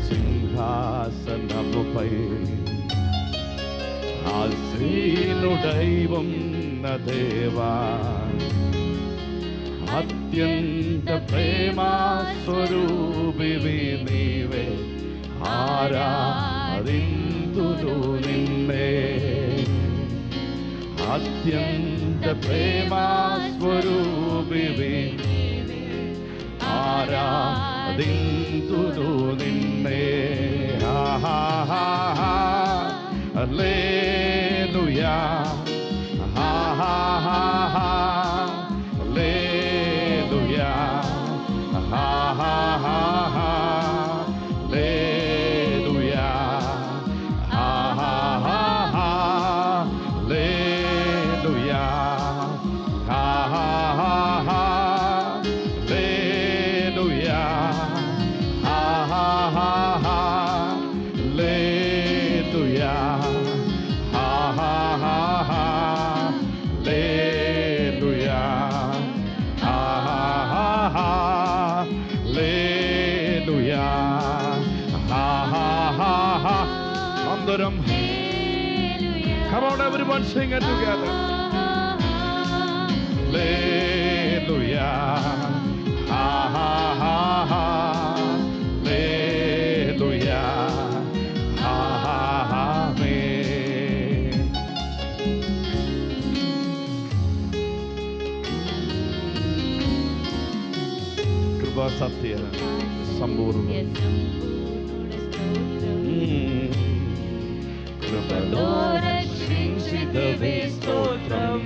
సింహాసనముపై ఆసీనుడై ఉన్న దేవా, అత్యంత ప్రేమా స్వరూపివి నీవే, ఆరాధింతును నిన్నే. అత్యంత ప్రేమా స్వరూపివి ఆరాధింతును నిన్నే. హల్లెలూయా, హల్లెలూయా, హల్లెలూయా, హల్లెలూయా, హల్లెలూయా, హల్లెలూయా, హల్లెలూయా, హల్లెలూయా. అందరం come on everyone, sing it together. Hallelujah, hallelujah, amen. కృపా సత్య సంపూర్ణ కృపతో రక్షించితవే స్తోత్రం,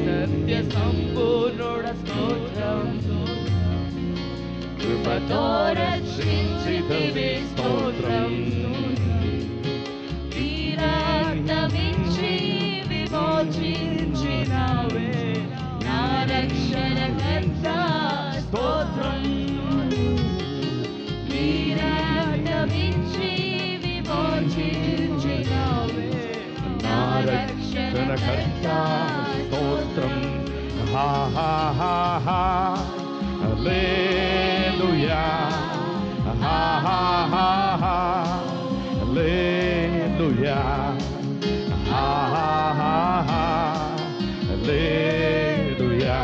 సత్య సంపూర్ణుడ స్తోత్రం. కృపతో రక్షించితవే స్తోత్రం, తీరార్థమించి విమోచించినావే నా రక్షణకర్త స్తోత్రం. తీరార్థమించి విమోచించినావే నా రక్షణకర్త స్తోత్రం. హల్లెలూయా, హల్లెలూయా, హల్లెలూయా, హల్లెలూయా,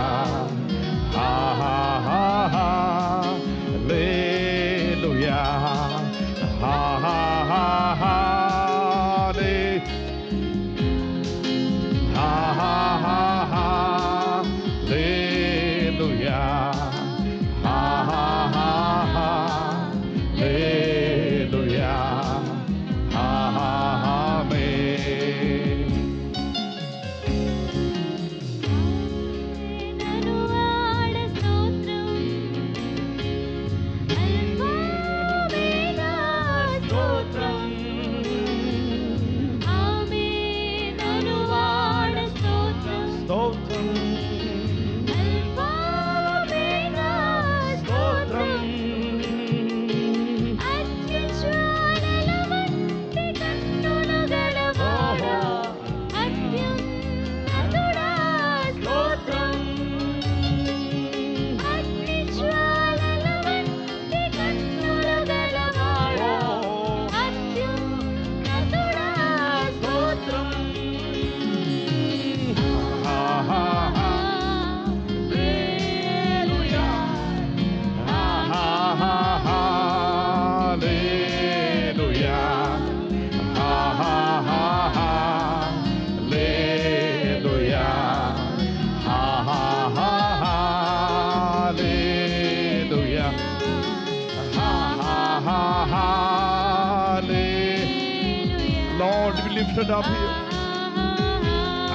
Lord, we lift it up here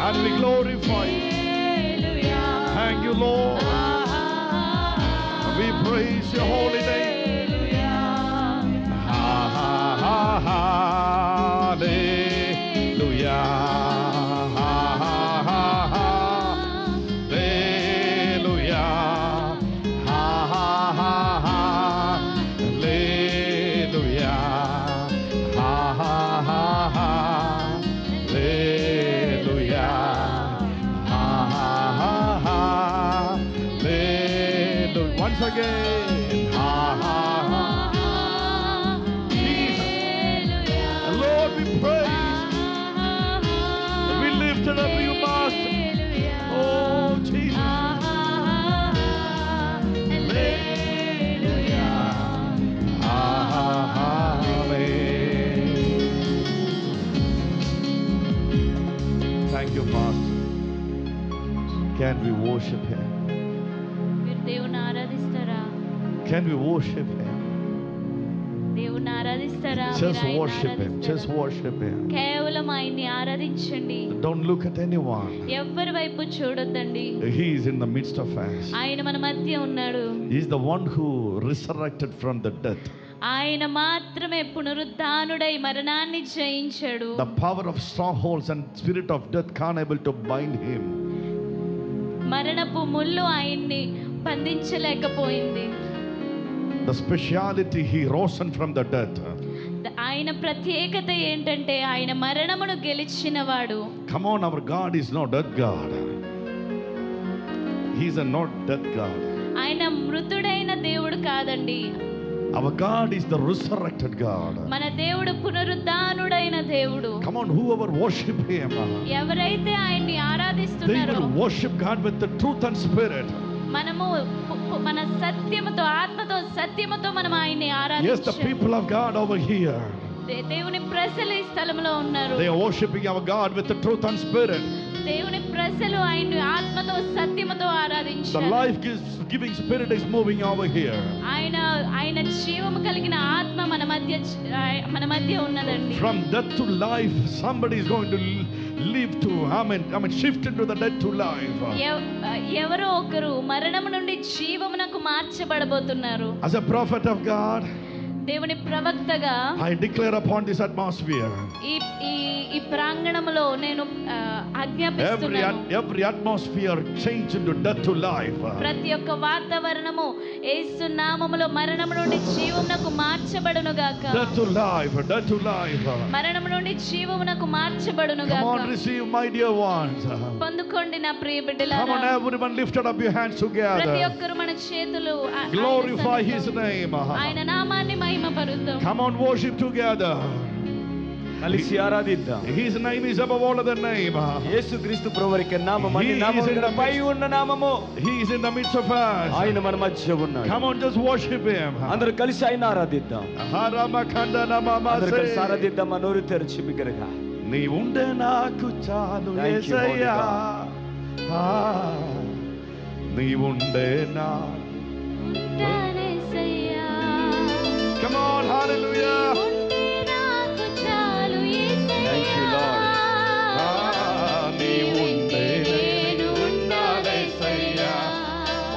and we glorify you. Thank you, Lord. We praise your holy name. Hallelujah. Once again, Can we worship Him? మీరు దేవుని ఆరాధిస్తారా? Can we worship Him? దేవుని ఆరాధిస్తారా? Just worship Him. Just worship Him. కేవలం ఆయన్ని ఆరాధించండి. Don't look at anyone. ఎవ్వరి వైపు చూడొద్దండి. He is in the midst of us. ఆయన మన మధ్య ఉన్నాడు. He is the one who resurrected from the death. ఆయన మాత్రమే పునరుద్ధానుడై మరణాన్ని జయించాడు. The power of strongholds and spirit of death can't able to bind him. మరణపు ముళ్ళు ఆయన్ని బంధించలేకపోయింది. The speciality, he rose from the death. ఆయన ప్రత్యేకత ఏంటంటే ఆయన మరణమును గెలిచినవాడు. Come on, our God is not death God. He is a not death God. ఆయన మృతుడైన దేవుడు కాదండి. Our God is the resurrected God. మన దేవుడు పునరుద్ధానుడైన దేవుడు. Come on, whoever worship Him, ఎవరైతే ఆయన్ని they ఆరాధిస్తున్నారో will worship God with the truth and spirit. మనము మన సత్యముతో ఆత్మతో సత్యముతో మనం ఆయన్ని Yes, the ఆరాధించాలి. people of God over here, దేవుని ప్రజలు ఈ స్థలంలో ఉన్నారు. they are worshiping our God with the truth and spirit. దేవుని ప్రజలు ఆయన్ని ఆత్మతో సత్యముతో The ఆరాధించాలి. life-giving spirit is moving over here. ఆయన జీవము కలిగిన ఆత్మ మన మధ్య ఉన్నదండి. From death to life, somebody is going to live to, shift into the death to life. ఎవరో ఒకరు మరణము నుండి జీవమునకు మార్చబడబోతున్నారు. As a prophet of God, దేవుని ప్రవక్తగా I declare upon this atmosphere, ఈ ప్రాంగణములో నేను ఆజ్ఞాపిస్తున్నాను. every atmosphere change into death to life. ప్రతి ఒక్క వాతావరణము యేసు నామములో మరణము నుండి జీవమునకు మార్చబడును గాక. Death to life, death to life. మరణము నుండి జీవమునకు మార్చబడును Come on, గాక. receive, my dear ones. పొందుకోండి నా ప్రియ Come on, బిడ్డలారా. everyone, lift up your hands ప్రతి together. ఒక్కరు మన చేతులు Glorify His name. ఆయన నామాన్ని మహిమపరుద్దాం. Come on, worship together. కలిసి ఆరాధిద్దాం. His name is above all other name. యేసుక్రీస్తు ప్రభువుకి నామము అన్ని నామముల పై ఉన్న నామము. He is in the midst of us. ఆయన మన మధ్య ఉన్నాడు. Come on, just worship Him. అందరూ కలిసి ఆయన ఆరాధిద్దాం. అందరూ కలిసి ఆరాధిద్దాం. నోరు తెరిచి బిగ్గరగా. నీ ఉండే నాకు చాలు యేసయ్యా. నీ ఉండే నా. Come on, hallelujah. Thank you, Lord. నీ ఉండే నేను ఉండాలి యేసయ్యా.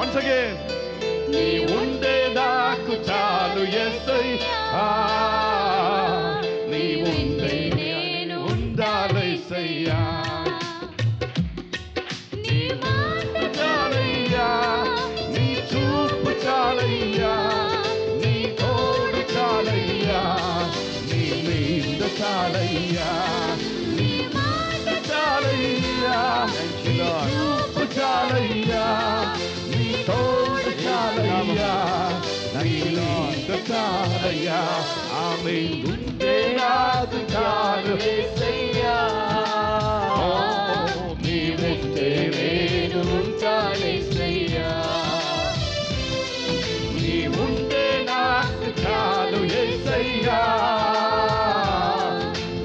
Once again. నీ ఉండే నాకు చాలు యేసయ్యా. నీ ఉండే నేను ఉండాలి యేసయ్యా. నీ మాట చాలయ్యా. నీ చూపు చాలయ్యా. నీ తోడు చాలయ్యా. నీ నీడ చాలయ్యా. నీ మాట చాలయ్యా. నీ చూపు చాలయ్యా. నీ తోడు చాలయ్యా. నీ నీడ చాలయ్యా. ఆమె ఉండే నాకు చాలు యేసయ్యా. నీ ఉంటే నేను ఉంటాను యేసయ్యా. నీ ఉంటే నాకు చాలు యేసయ్యా.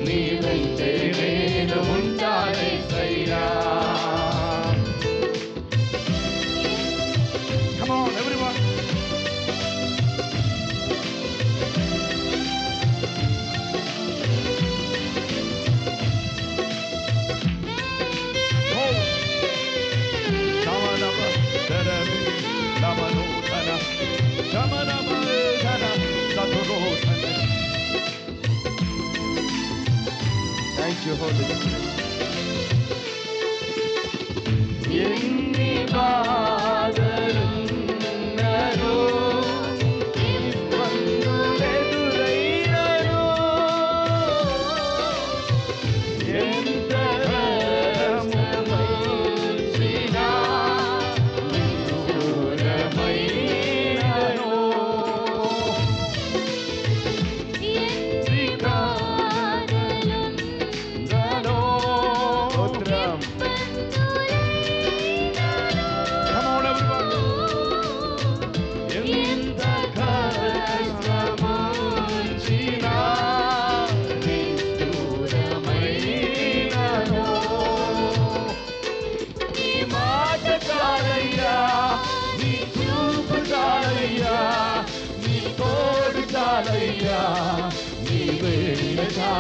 నీ ఉంటే నేను ఉంటాను యేసయ్యా. Come on, everyone. Thank you, Holy Spirit. ఎన్ని బాధలున్ననో, ఇబ్బందులెదురైననో, ఎంత కష్టమొచ్చినా, దూరమైననో, ఎన్ని బాధలున్ననో,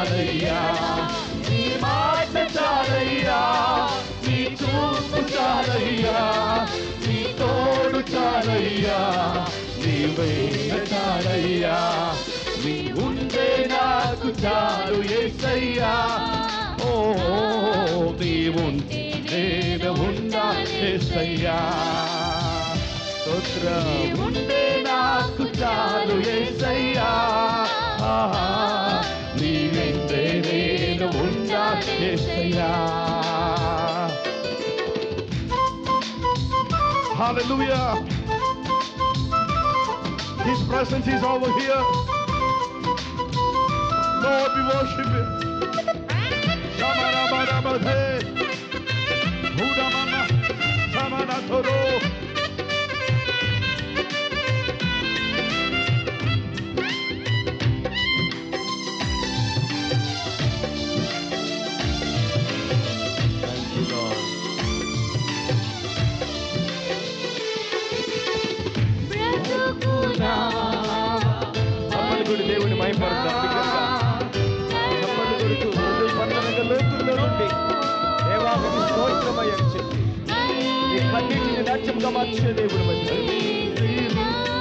చాలయ్యా, నీ మాట చాలయ్యా, నీ చూపు చాలయ్యా, నీ తోడు చాలయ్యా, నీ వెంట చాలయ్యా, నీ ఉంటే నాకు చాలు యేసయ్యా. ఓ నీ ఉంటే నేను ఉన్నా యేసయ్యా. స్తోత్రం. ఉంటే నాకు చాలు యేసయ్యా, నీ వెంటే నేను ఉన్నా యేసయ్యా. Hallelujah. His presence is over here. Lord, we worship Him. Shamarabarabathe, Hudamama, Samanatoro. Thank you, Lord. చప్పట్లు కొడి దేవుని మహిమపడతాం బిగ్గరగా. చప్పట్లు కొడుతూ హృదయపట్టణంగ లోతుల్లో నుండి దేవా మీకు స్తోత్రమయ్య అని చెప్పి ఈ కన్నీటిని నాట్యంగా మార్చే దేవుని వైపు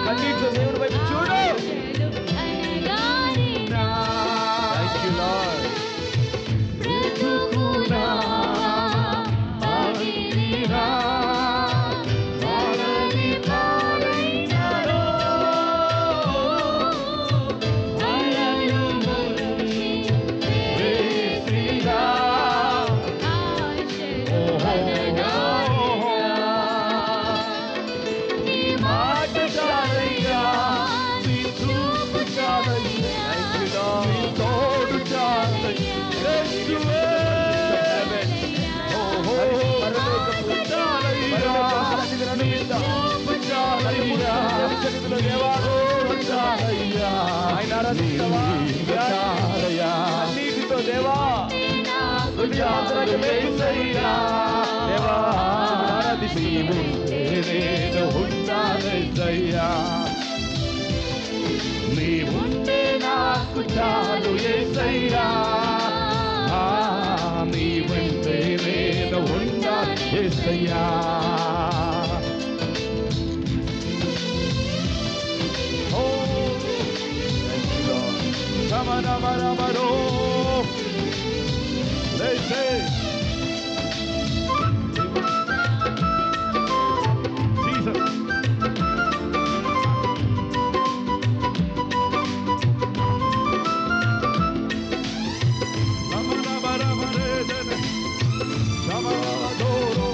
కన్నీటిలో దేవుని వైపు చూడు. Thank you, Lord. అన్నిటితో దేవా నీ ఉంటే నాకు చాలు యేసయ్యా, నీ వెంటే నేను ఉన్నా యేసయ్యా. Samanamaro, they say, Jesus. Samanamaro,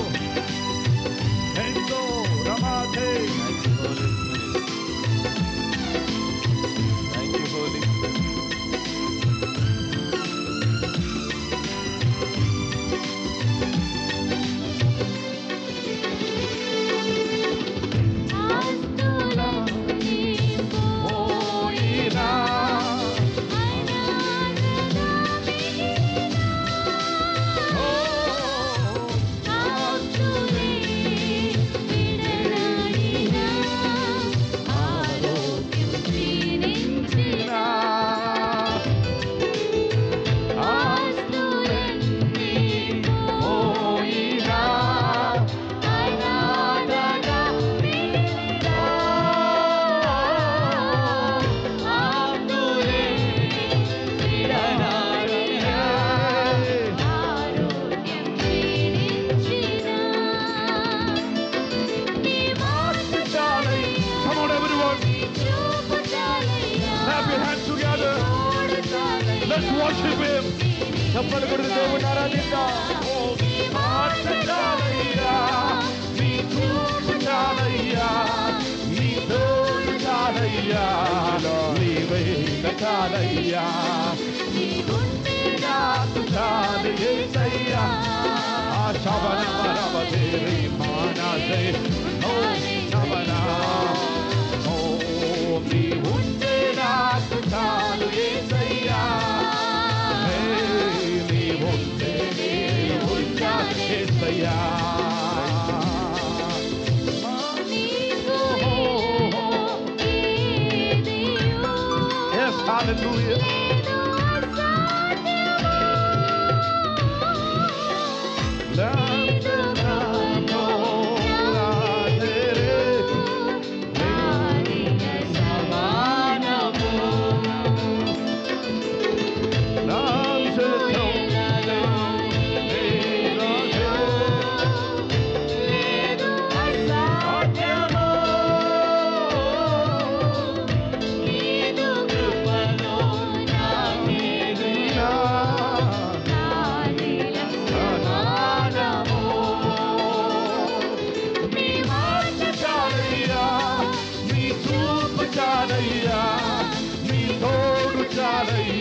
Endo Ramate. Thank you, Holy Spirit. Let's worship Him. చప్పట్లు కొడుతూ దేవుని ఆరాధిద్దాం. మాట చాలయ్యా, నీ చూపు చాలయ్యా, నీ తోడు చాలయ్యా, నీ వెంట చాలయ్యా, నీ ఉంటే నాకు చాలు యేసయ్యా. శబనమరవదేరి మానసే, ఓ శబన, ఓ నీ ఉంటే నాకు చాలు యేసయ్యా. Yes, hallelujah.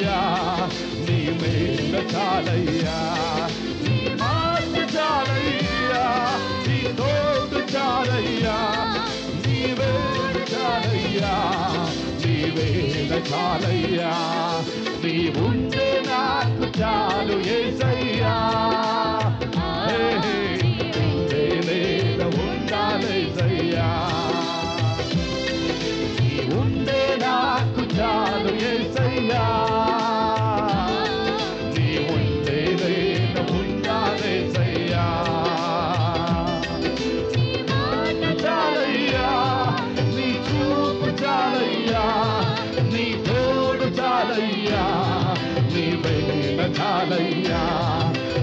చాలయ్యా నీ మేలు చాలయ్యా నీ మాట చాలయ్యా నీ తోడు చాలయ్యా నీ వేలు చాలయ్యా నీ వేలు చాలయ్యా నీ ఉంటే నాకు చాలు యేసయ్యా ఉండాలేసయ్యా నీ ఉంటే నాకు చాలు యేసయ్యా నీ ఉంటే నేను ఉండాలేసయ్యా చాలయ్యా నీ చూపు చాలయ్యా నీ తోడు చాలయ్యా నీ వేళ చాలయ్యా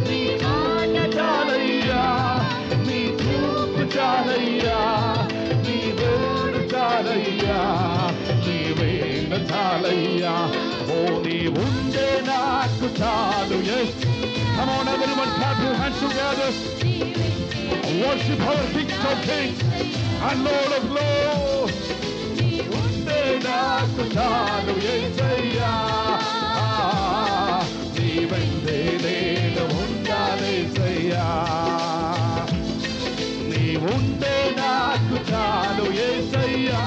నీ మాట చాలయ్యా నీ చూపు చాలయ్యా నీ వేళ చాలయ్యా నీ వేళ చాలయ్యా ఓ నీ ఉండే నాకు చాలు Come on everyone, clap your hands together. Worship our King of Kings and Lord of Lords. ఉండే నాకు చాలు యేసయ్యా నీ వెంటే నేను ఉండాలేసయ్యా నీ ఉండే నాకు చాలు యేసయ్యా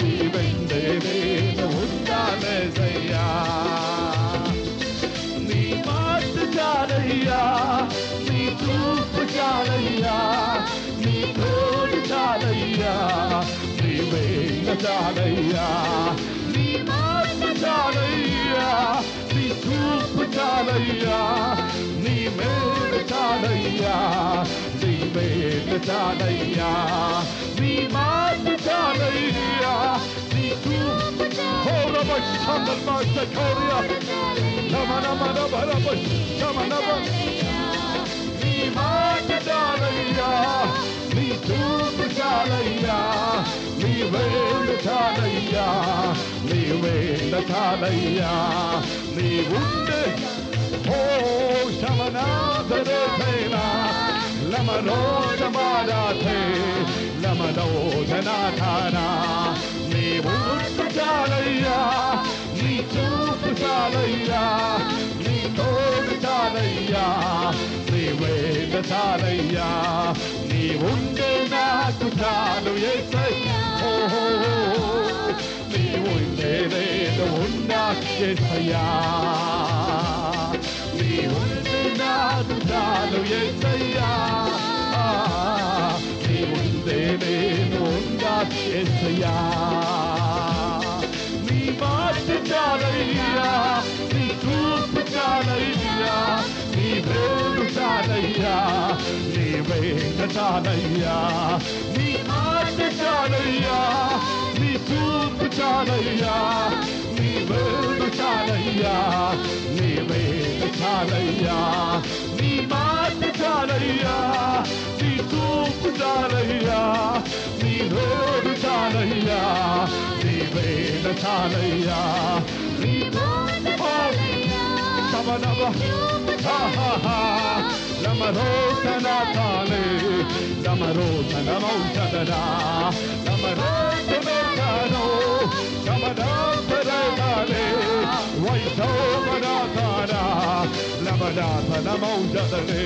నీ వెంటే నేను ఉండాలేసయ్యా నీ మాట చాలయ్యా నీ చూపు చాలయ్యా నీ తోడు చాలయ్యా నీ వేళ చాలయ్యా నీ మాట చాలయ్యా నీ చూపు చాలయ్యా నీ మేలు చాలయ్యా నీ వేళ చాలయ్యా నీ మాట చాలయ్యా నీ చూపు నీ మాట చాలయ్యా నీ చూపు చాలయ్యా నీ వేళ చాలయ్యా నీ వేళ చాలయ్యా నీ ఉండే ఓ శమనాథరేనా లమనోజమారాధే లమనోజనాథానా నీ ఉండు చాలయ్యా నీ చూపు చాలయ్యా నీ తోడు చాలయ్యా నీ వేళ చాలయ్యా నీ ఉండే నాకు చాలు యేసయ్యా నీ ఉండే నేను ఉన్నా యేసయ్యా నీ ఉండే నాకు చాలు యేసయ్యా నీ ఉండే నేను ఉన్నా యేసయ్యా నీ మాట చాలయ్యా నీ చూపు చాలయ్యా నీ వేలు చాలయ్యా నీ వేళ చాలయ్యా నీ మాట చాలయ్యా నీ చూపు చాలయ్యా నీ వేలు చాలయ్యా నీ వేళ చాలయ్యా నీ మాట చాలయ్యా నీ చూపు చాలయ్యా నీ వేలు చాలయ్యా నీ వేళ చాలయ్యా నీ లమరోధన తాలే లమరోధన మౌషదనా లమరోధనో శమనాథరే వైశోమనాథానా లమనాథన మౌషదనే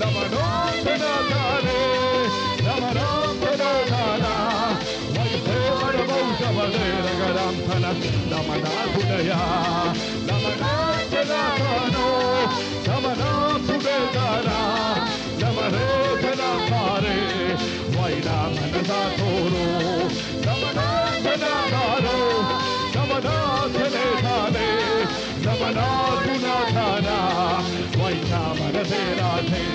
లమనోధనాథారే లమనాథనాథానా వైశోమన మౌషవదే రగరాంథన లమనాథుడయా లమనాథనాథానో శమనాథుడేదానా లమరేధనాథారే వైనామనదాథోరో లమనాథనాథారో శమనాథనేథానే లమనాథునాథానా వైనామనదేరాధే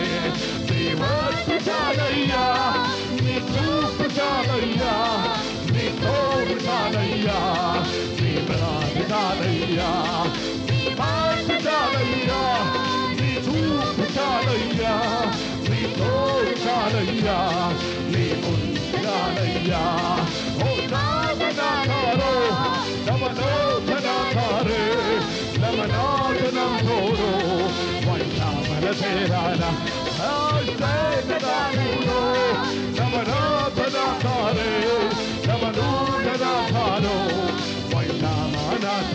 దేవత్తు చాలయ్యా నీ చూపు చాలయ్యా నీ తోడు చాలయ్యా నీ ప్రాణ చాలయ్యా నీ మాట చాలయ్యా నీ చూపు చాలయ్యా నీ తోడు చాలయ్యా నీ చాలయ్యా ఓ నామనాథారో నమనోధనాథారే నమనాథనంతోరో వైనామనదేరానా నమనాథనాథారే నమనోధనాథారో వైనామనాథ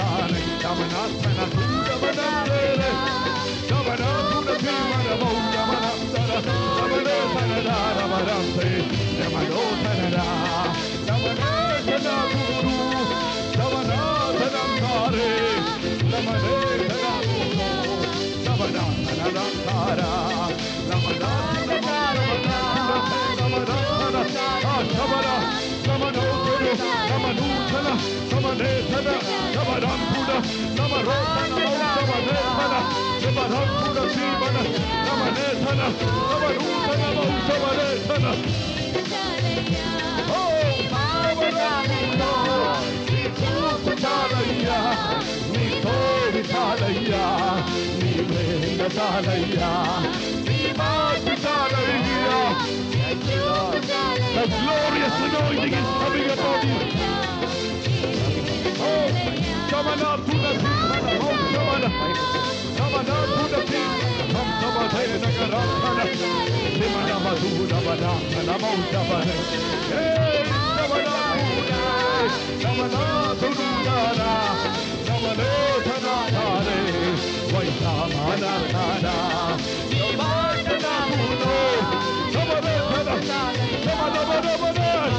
The glorious anointing is coming upon you. Shamana Tuna Simana, Shamana, Shamana Tuna Simana, Samana Nagarana, Simana Maduna Banana, Namontavane, Hey, Samana Tuna, Samana Tunana, Samana Tanatare, Vaitamana Tana, Samana Tuno, Samana Tana, Samana Banana,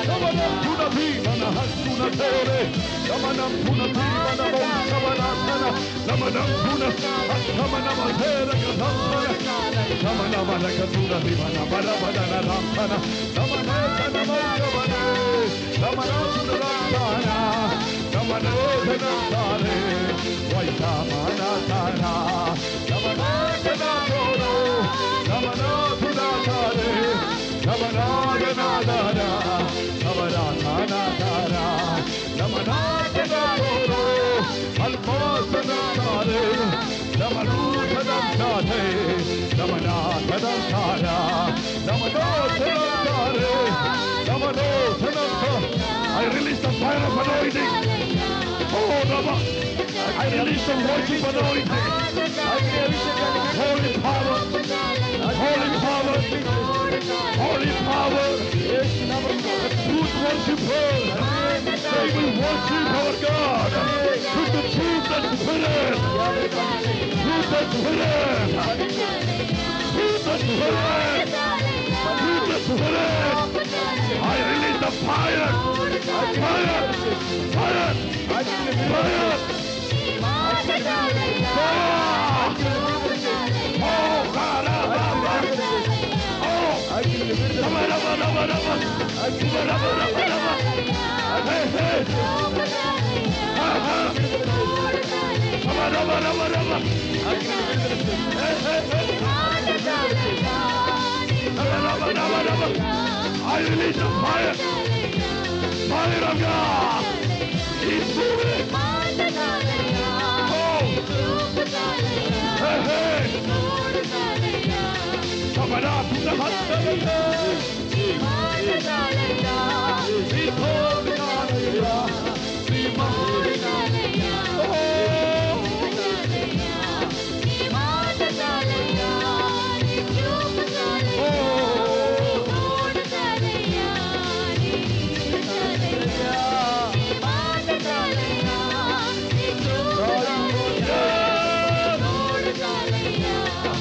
Samana Tuna Simana, Hasuna Tere, Samanam Puna Pimana Samanasana, Samanam Puna, Samanama Tera Katamana, Samanama Katuna Pimana, Barabana Ramana, Samanasana Mosavane, Samanasuna Ramana, Samanasana Tare, Vaitamana Tara, Samanasana Toro, Samanasuna Tare, Samanasana Tara, Samanasana Tara, Samanasana Toro, Almasana Tare, Samanasana Tare, Samanasana Tara, Samanasana Tare, Samanasana Tare. I release the fire of anointing. Oh, Rama. I release the worship anointing. Holy power. Holy power. Holy power. The truth worshipers. They will worship our God. With the truth and spirit. Truth and spirit. Truth and spirit. Truth and spirit. I release the fire. Fire. Fire. Fire. I release the fire. Fire of God. He's moving. Oh. Hey, hey. Samara Puna Hatsalaya.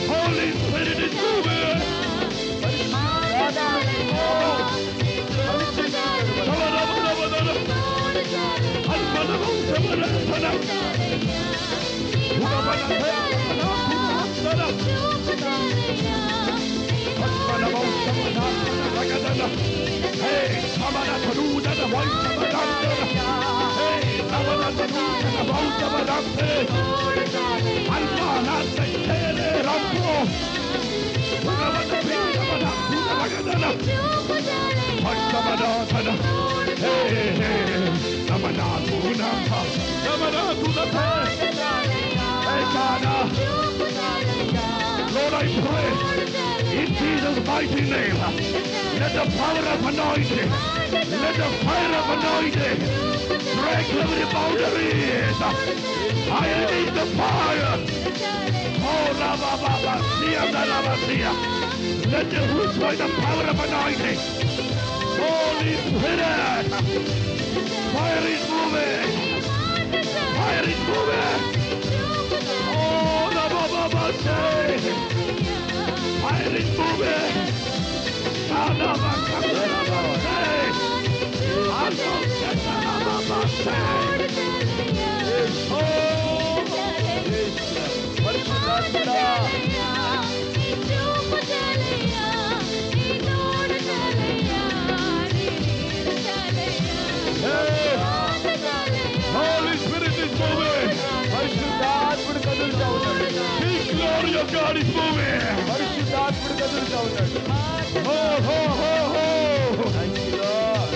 Holy Spirit is moving. Lord, I pray in Jesus' mighty name, let the power of anointing, let the fire of anointing break every boundaries. I release the fire. Oh, let the roots by the power of anointing. Holy Spirit, fire is moving. fire is moving. Oh, the Baba say, fire is moving. Baba say, also Baba say. Holy Spirit is moving. The glory of God is moving. Ho, ho, ho, ho. Thank you, Lord.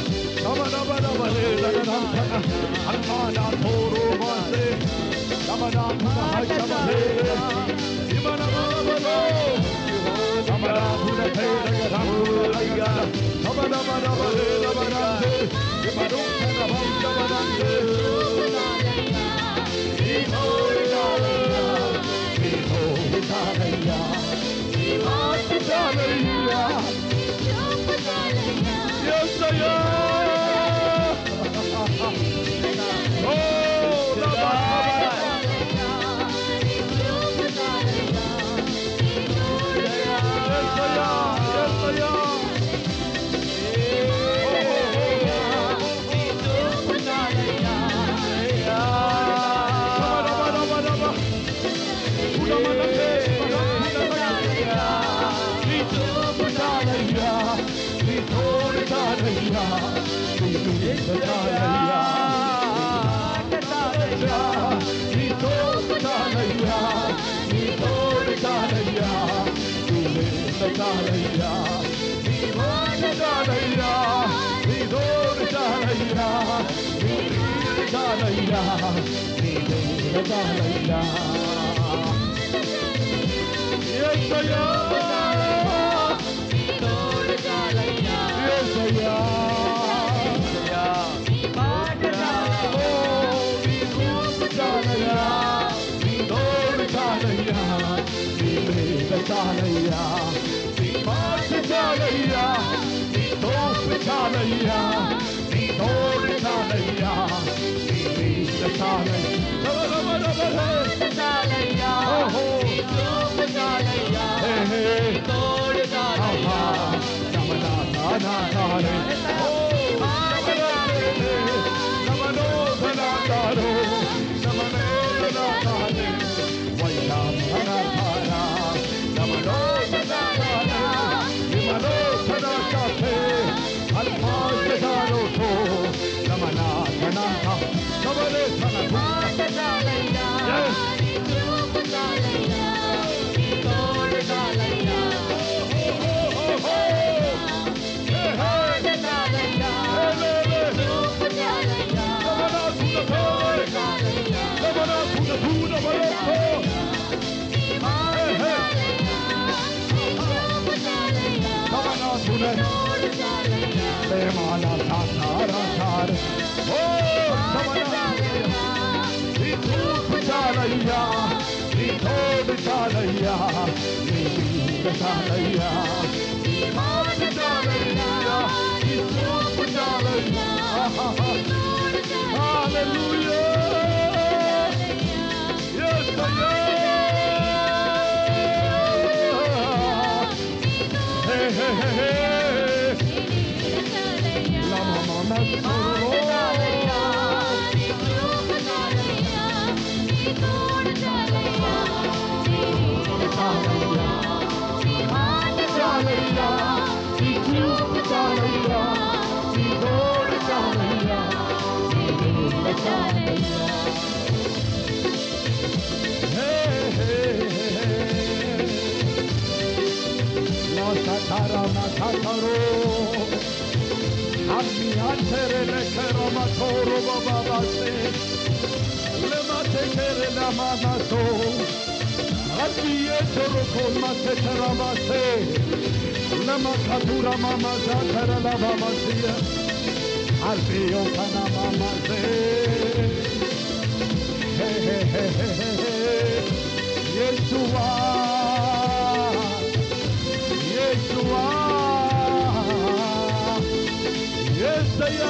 Yes, I am.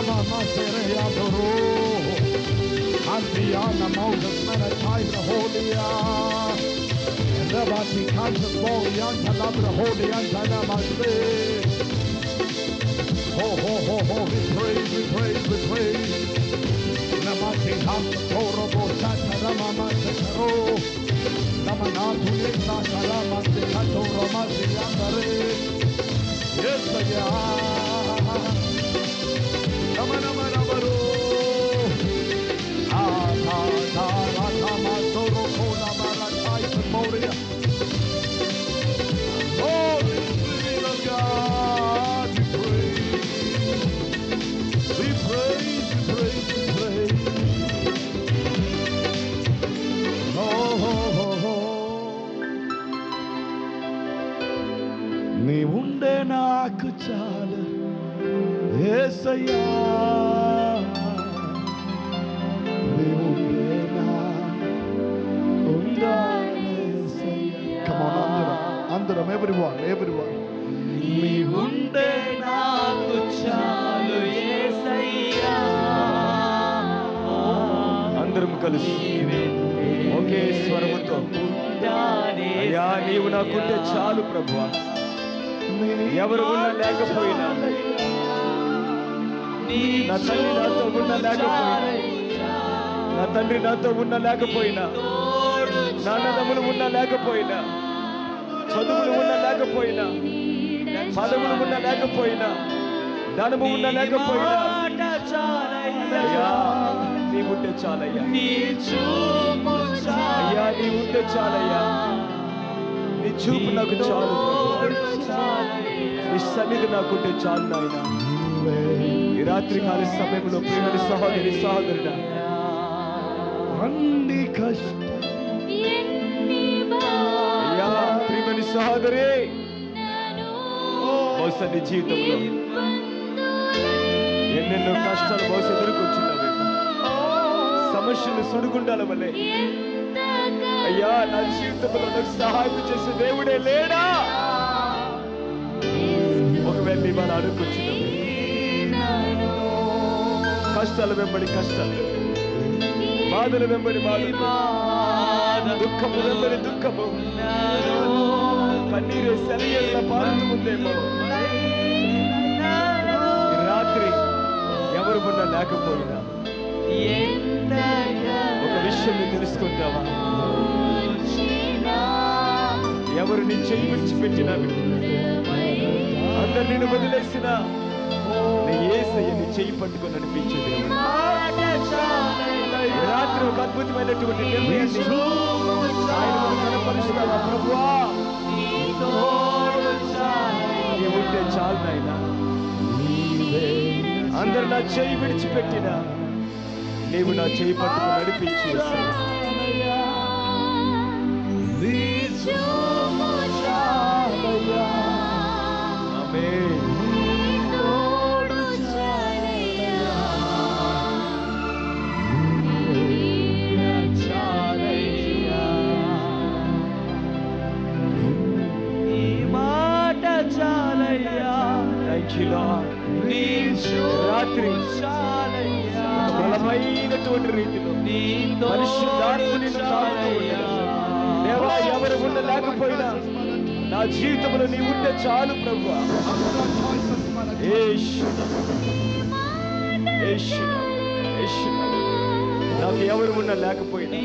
Mama Serea Doro. Antiana Moses Manatai the Holia. Rabati Kansas Borian Talabra Holian Talamase. Ho ho ho ho, we praise, we praise, we praise. Namati Hamsa Toro Bosata Ramama Sekaro. Namanatu Yeksa Salama Sekato Ramasi Yandare. Yes, yeah. Namanamaro. Moria. Holy Spirit of God, we praise. We praise, we praise, we praise. Oh, oh, oh, oh. నీ ఉండే నాకు చాలు యేసయ్యా. నీ ఉండే అందరం everyone నీ ఉండే నాకు చాలు యేసయ్యా. అందరం కలిసి ఒకే స్వరముతో అయ్యా నీవు నాకుంటే చాలు ప్రభువా. ఎవరు ఉన్నా లేకపోయినా, నా తల్లి నాతో ఉన్నా లేకపోయినా, నా తండ్రి నాతో ఉన్నా లేకపోయినా, నాన్నదమ్ములు ఉన్నా లేకపోయినా, చదువులు ఉన్నా లేకపోయినా, పదవులు ఉన్నా లేకపోయినా, ధనము ఉన్నా లేకపోయినా, అయ్యా నీ ఉంటే చాలయ్యా. అయ్యా నీ ఉంటే చాలయ్యా. నీ చూపు నాకు చాలు, నీ సన్నిధి నాకుంటే చాలు నాయన. ఈ రాత్రి కాల సమయంలో ప్రియమైన సహోదరి సహోదరుడా, అన్ని కష్టం అయ్యా ప్రియమైన సహోదరి, బహుశా నీ జీవితంలో ఎన్నెన్నో కష్టాలు బహుశా ఎదుర్కొచ్చున్నావే, సమస్యలు సుడిగుండాల వల్లే. అయ్యా నా జీవితంలో నాకు సహాయం చేసే దేవుడే లేడా? ఒకవేళ నీ వాళ్ళు అడుగుకొచ్చున్నావే, కష్టాలు వెంబడి కష్టాలు, బాధలు వెంబడి బాధలు, దుఃఖము వెంబడి దుఃఖము, కన్నీరే సెలయేళ్ళ పారుతూ ఉందేమో. రాత్రి ఎవరు ఉన్నా లేకపోయినా ఒక విషయం తెలుసుకుంటావా? ఎవరు నీ చెయ్యి విడిచిపెట్టినా, అందరు నిన్ను వదిలేసినా, నీ యేసయ్య నీ చెయ్యి పట్టుకొని నడిపించే దేవుడు. రాత్రి ఒక అద్భుతమైనటువంటి నిర్ణయాన్ని ఆయన కనపరుస్తావా? ప్రభువా నీ ఉంటే చాలు నాయనా. అందరు నా చెయ్యి విడిచిపెట్టినా నీవు నా చెయ్యి పట్టుకొని నడిపించి ఆమేన్. రాత్రి బలమైనటువంటి రీతిలో పరిశుద్ధాత్మని తాకుతూ ఉండగా, దేవా ఎవరు ఉండ లేకపోయినా నా జీవితంలో నీ ఉంటే చాలు ప్రభువా. నాకు ఎవరు ఉండ లేకపోయినా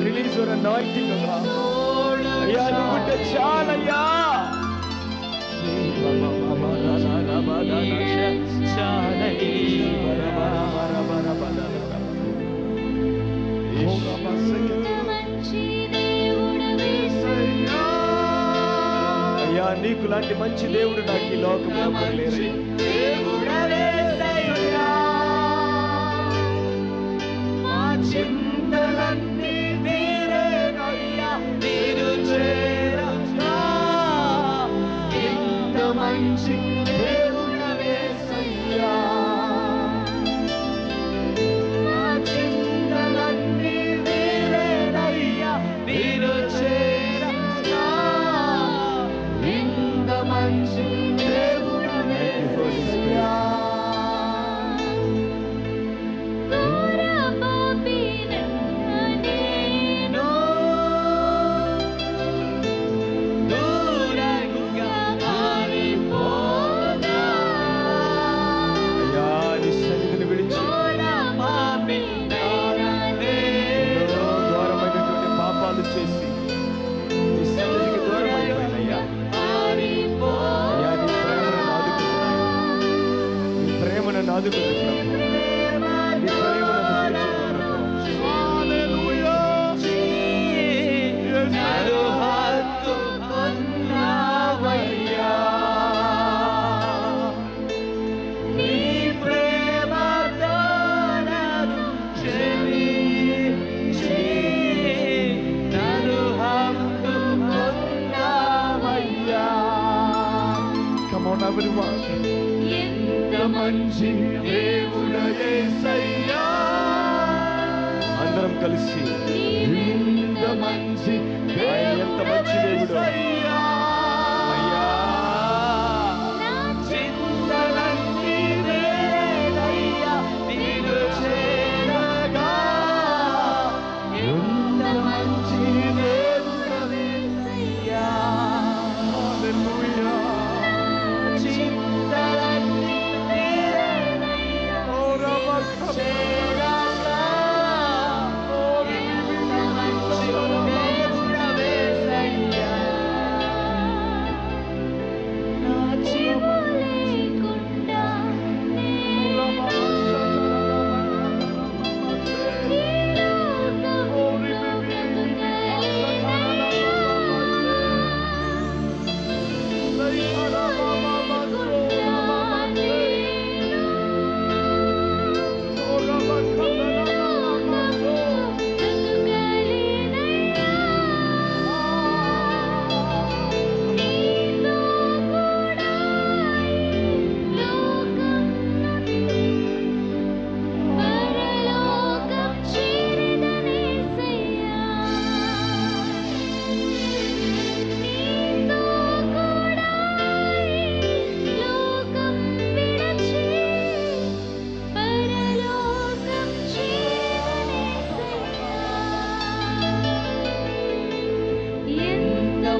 రిలీజ్ అనాయింటింగ్ అయ్యా నువ్వు ఉంటే చాలయ్యా. అయ్యా నీకు లాంటి మంచి దేవుడు నాకు ఈ లోకంలో లేరు. మంచి everyone. ఎంత మంచి దేవుడు యేసయ్యా. అందరం కలిసి ఎంత మంచి ఎంత మంచి దేవుడు యేసయ్యా. అయ్యా. నా చింతలన్నీ నీవేనయ్యా, నిన్ను చేరగా. ఎంత మంచి దేవుడు యేసయ్యా. హల్లెలూయా. చింతలన్నీ నీవేనయ్యా, నిన్ను చేరగా. ఎంత మంచి దేవుడు యేసయ్యా. నా లేకుండా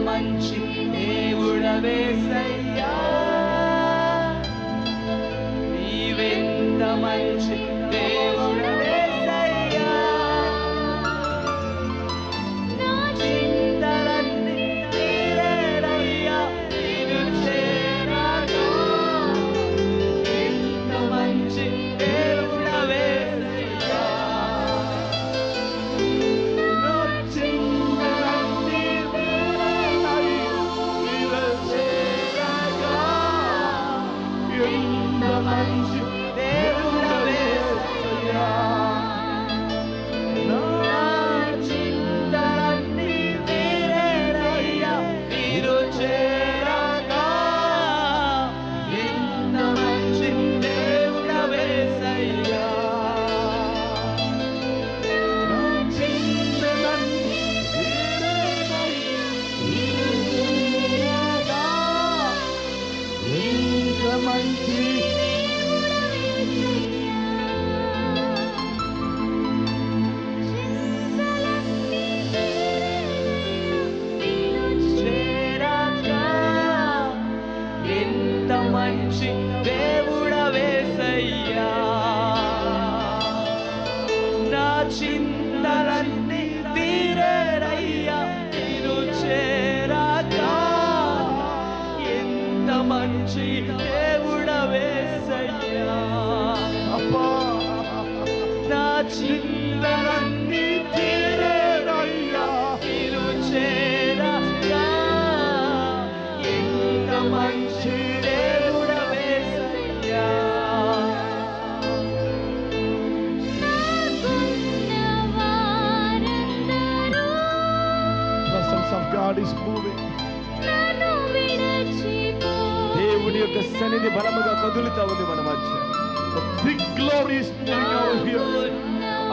మంచి దేవుడవేసయ్యా, నీవెంత మంచి దేవుడవేసయ్యా. నా చింతలన్నీ తీరేనయ్యా, నిన్ను చేరగా. ఎంత మంచి దేవుడవేసయ్యా. నా చింతలన్నీ ఎంత మంచి దేవుడవేసయ్యా. నా చింతలన్నీ తీరేనయ్యా, నీరు చేరగా. ఎంత మంచి దేవుడవేసయ్యా. నా చింతలన్నీ తీరేనయ్యా, నీరు చేరగా. ఎంత మంచి చేరగా. ఎంత మంచి దేవుడవేసయ్యా. నా చింతలన్నీ తీరేనయ్యా, నీరు చేరగా. ఎంత మంచి దేవుడవేసయ్యా. అబ్బా. నా చింతలన్నీ తీరేనయ్యా, నీరు చేరగా. ఎంత మంచి దేవుడవేసయ్యా. Presence of God is moving. దేవుడి యొక్క సన్నిధి బలముగా కదులుతా ఉంది మన మధ్య. The big glory is moving over here.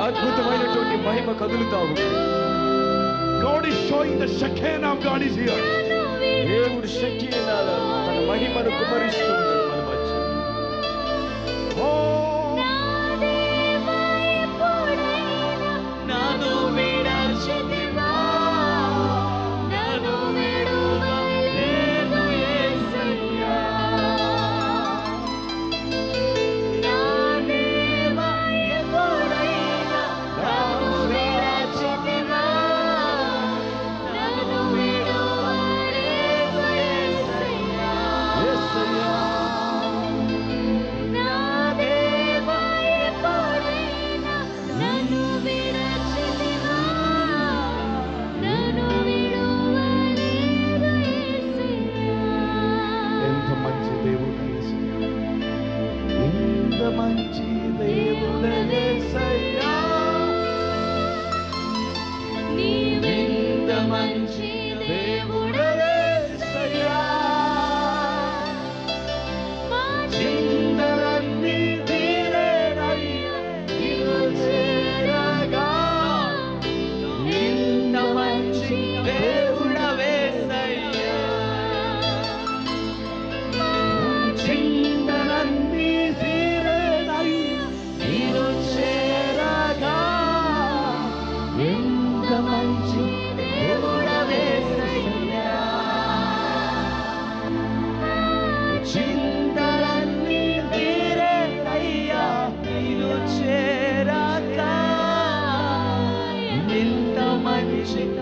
అద్భుతమైనటువంటి మహిమ కదులుతా ఉంది. God is showing the Shekinah of God is here. దేవుడు శక్తినాల తన మహిమను కుమరిస్తుంది మన మధ్య. నన్ను విడచితివా, నన్ను విడువలేదు యేసయ్యా. నా దేవా ఎప్పుడైనా నన్ను విడచితివా, నన్ను విడువలేదు యేసయ్యా. నా దేవా ఎప్పుడైనా నన్ను విడచితివా, నన్ను విడువలేదు యేసయ్యా. ఎంత మంచి దేవుడు యేసయ్యా. ఎంత మంచి దేవుడు యేసయ్యా. నీవెంత మంచి దేవుడవేసయ్యా. అభిషేకం